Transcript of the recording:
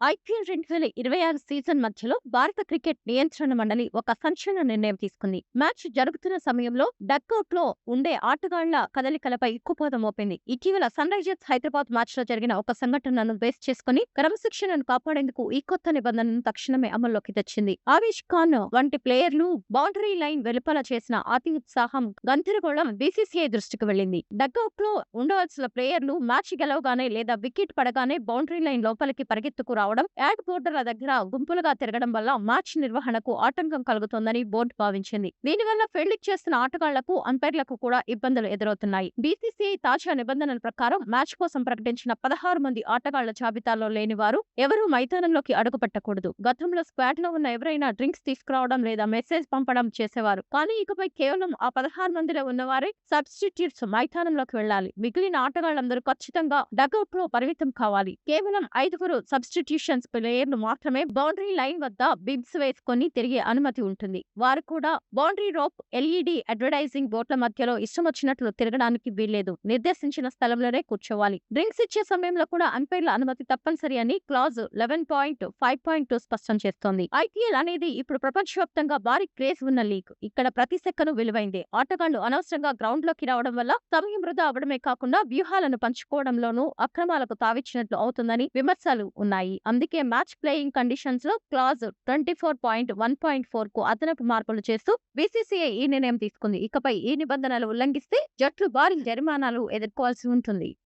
IPL 2026 season మధ్యలో భారత cricket నియంత్రణ మండలి ఒక సంచలన నిర్ణయం తీసుకుంది. మ్యాచ్ జరుగుతున్న సమయంలో డక్అవుట్లో ఉండే ఆటగాళ్ల కదలికలపై ఉక్కుపాదం మోపింది. ఇటీవల సన్ రైజర్స్ హైదరాబాద్ మ్యాచ్ లో జరిగిన ఒక సంఘటనను బేస్ చేసుకుని క్రమశిక్షణను కాపాడేందుకు ఈ కొత్త నిబంధనను తక్షణమే అమల్లోకి తెచ్చింది. ఆవేష్ ఖాన్ వంటి ప్లేయర్లు బౌండరీ లైన్ వెలుపల చేసిన అతి ఉత్సాహం, గందరగోళం బీసీసీఐ దృష్టికి వెళ్లింది. డక్అవుట్ లో ఉండవలసిన ప్లేయర్లు మ్యాచ్ గెలవగానే లేదా వికెట్ పడగానే బౌండరీ లైన్ లోపలికి పరిగెత్తుకు రావడం, యాడ్ బోర్డర్ల దగ్గర గుంపులుగా తిరగడం వల్ల మ్యాచ్ నిర్వహణకు ఆటంకం కలుగుతోందని బోర్డు భావించింది. దీనివల్ల ఫీల్డింగ్ చేస్తున్న ఆటగాళ్లకు, అంపైర్లకు కూడా ఇబ్బందులు ఎదురవుతున్నాయి. బీసీసీఐ తాజా నిబంధనల ప్రకారం మ్యాచ్ కోసం ప్రకటించిన 16 మంది ఆటగాళ్ల జాబితాలో లేని వారు ఎవరూ మైదానంలోకి అడుగు పెట్టకూడదు. గతంలో స్క్వాడ్ లో ఉన్న ఎవరైనా డ్రింక్స్ తీసుకురావడం లేదా మెసేజ్ పంపడం చేసేవారు. కానీ ఇకపై కేవలం ఆ 16 మందిలో ఉన్నవారే సబ్స్టిట్యూట్స్ మైదానంలోకి వెళ్లాలి. మిగిలిన ఆటగాళ్లందరూ ఖచ్చితంగా డగౌట్ లో పరిమితం కావాలి. కేవలం 5 సబ్స్టిట్యూషన్స్ ప్లేయర్లు మాత్రమే బౌండరీ లైన్ వద్ద బిబ్స్ వేసుకొని తిరిగే అనుమతి ఉంటుంది. వారు కూడా బౌండరీ రోప్, ఎల్ఈడి అడ్వర్టైజింగ్ బోర్డుల మధ్యలో ఇష్టం వచ్చినట్లు తిరగడానికి వీల్లేదు. నిర్దేశించిన స్థలంలోనే కూర్చోవాలి. డ్రింక్స్ ఇచ్చే సమయంలో కూడా అంపైర్ల అనుమతి తప్పనిసరి అని క్లాజ్ 11.5.2 స్పష్టం చేస్తోంది. ఐపీఎల్ అనేది ఇప్పుడు ప్రపంచవ్యాప్తంగా భారీ క్రేజ్ ఉన్న లీగ్. ఇక్కడ ప్రతి సెకను విలువైందే. ఆటగాళ్లు అనవసరంగా గ్రౌండ్ లోకి రావడం వల్ల సమయం వృధా అవడమే కాకుండా వ్యూహాలను పంచుకోవడంలోనూ అక్రమాలకు తావిచ్చినట్లు అవుతుందని విమర్శలు ఉన్నాయి. అందుకే మ్యాచ్ ప్లేయింగ్ కండిషన్స్ లో క్లాజ్ 24.1.4 కు అదనపు మార్పులు చేస్తూ బీసీసీఐ ఈ నిర్ణయం తీసుకుంది. ఇకపై ఈ నిబంధనలు ఉల్లంఘిస్తే జట్లు భారీ జరిమానాలు ఎదుర్కోవాల్సి ఉంటుంది.